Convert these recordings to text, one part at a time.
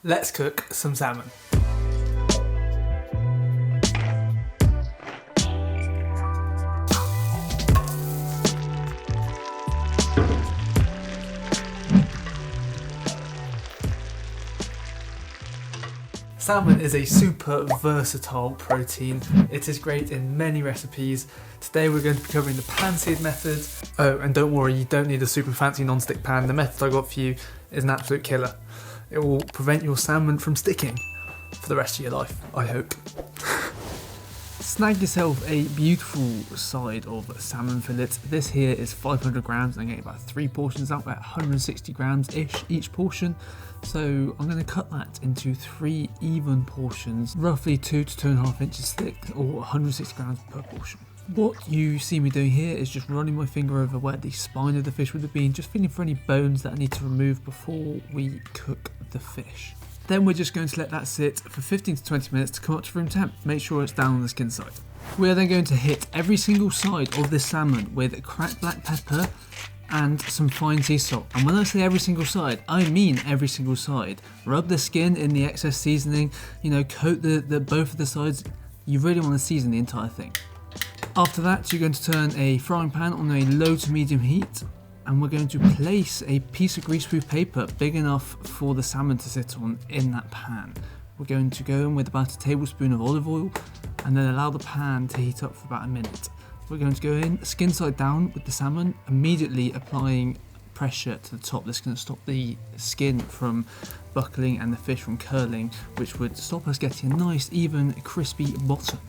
let's cook some salmon. Salmon is a super versatile protein. It is great in many recipes. Today we're going to be covering the pan-seared method. Oh, and don't worry, you don't need a super fancy non-stick pan. The method I got for you is an absolute killer. It will prevent your salmon from sticking for the rest of your life, I hope. Snag yourself a beautiful side of salmon fillet. This here is 500 grams. I'm getting about 3 portions out, about 160 grams-ish each portion. So I'm going to cut that into 3 even portions, roughly 2 to 2.5 inches thick, or 160 grams per portion. What you see me doing here is just running my finger over where the spine of the fish would have been, just feeling for any bones that I need to remove before we cook the fish. Then we're just going to let that sit for 15 to 20 minutes to come up to room temp. Make sure it's down on the skin side. We are then going to hit every single side of this salmon with cracked black pepper and some fine sea salt. And when I say every single side, I mean every single side. Rub the skin in the excess seasoning, coat the both of the sides. You really want to season the entire thing. After that, you're going to turn a frying pan on a low to medium heat, and we're going to place a piece of greaseproof paper big enough for the salmon to sit on in that pan. We're going to go in with about a tablespoon of olive oil and then allow the pan to heat up for about a minute. We're going to go in skin side down with the salmon, immediately applying pressure to the top. That's going to stop the skin from buckling and the fish from curling, which would stop us getting a nice, even, crispy bottom.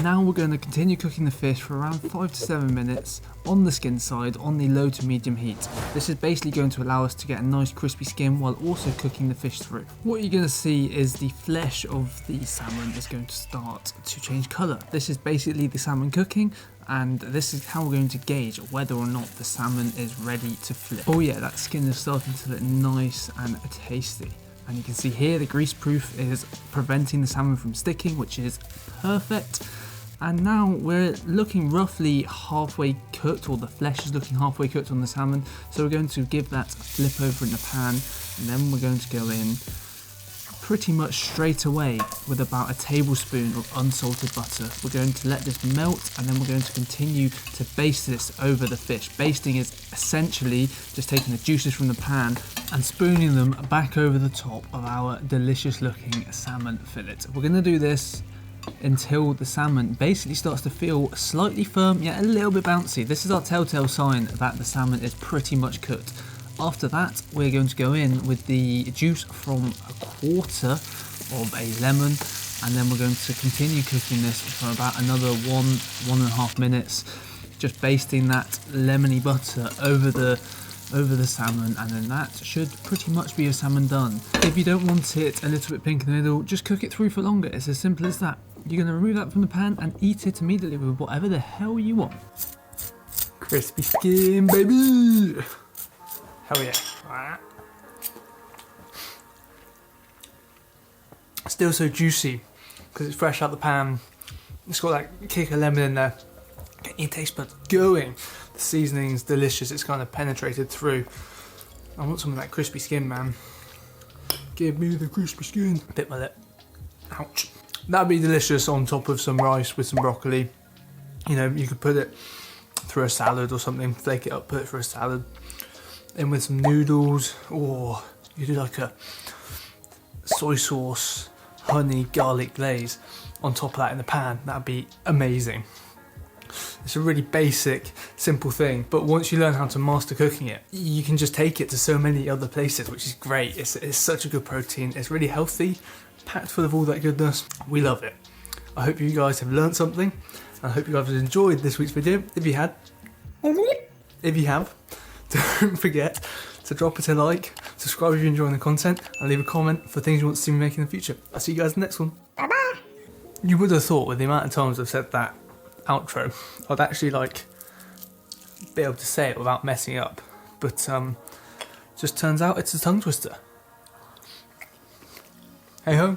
Now we're going to continue cooking the fish for around 5 to 7 minutes on the skin side on the low to medium heat. This is basically going to allow us to get a nice crispy skin while also cooking the fish through. What you're going to see is the flesh of the salmon is going to start to change colour. This is basically the salmon cooking, and this is how we're going to gauge whether or not the salmon is ready to flip. Oh yeah, that skin is starting to look nice and tasty. And you can see here the greaseproof is preventing the salmon from sticking, which is perfect. And now we're looking roughly halfway cooked, or the flesh is looking halfway cooked on the salmon. So we're going to give that a flip over in the pan, and then we're going to go in pretty much straight away with about a tablespoon of unsalted butter. We're going to let this melt, and then we're going to continue to baste this over the fish. Basting is essentially just taking the juices from the pan and spooning them back over the top of our delicious looking salmon fillet. We're going to do this until the salmon basically starts to feel slightly firm yet a little bit bouncy. This is our telltale sign that the salmon is pretty much cooked. After that, we're going to go in with the juice from a quarter of a lemon, and then we're going to continue cooking this for about another 1.5 minutes, just basting that lemony butter over the salmon, and then that should pretty much be your salmon done. If you don't want it a little bit pink in the middle, just cook it through for longer. It's as simple as that. You're going to remove that from the pan and eat it immediately with whatever the hell you want. Crispy skin, baby! Hell yeah. Still so juicy because it's fresh out the pan. It's got that kick of lemon in there. Getting your taste buds going. The seasoning's delicious. It's kind of penetrated through. I want some of that crispy skin, man. Give me the crispy skin. Bit my lip. Ouch. That'd be delicious on top of some rice with some broccoli. You could put it through a salad or something. Flake it up, put it through a salad. In with some noodles, or you do like a soy sauce, honey, garlic glaze on top of that in the pan. That'd be amazing. It's a really basic, simple thing, but once you learn how to master cooking it, you can just take it to so many other places, which is great. It's such a good protein. It's really healthy, packed full of all that goodness. We love it. I hope you guys have learned something, and I hope you guys have enjoyed this week's video. If you have, don't forget to drop it a like, subscribe if you're enjoying the content, and leave a comment for things you want to see me make in the future. I'll see you guys in the next one. Bye bye. You would have thought with the amount of times I've said that outro, I'd actually be able to say it without messing up, but just turns out it's a tongue twister. Hey ho.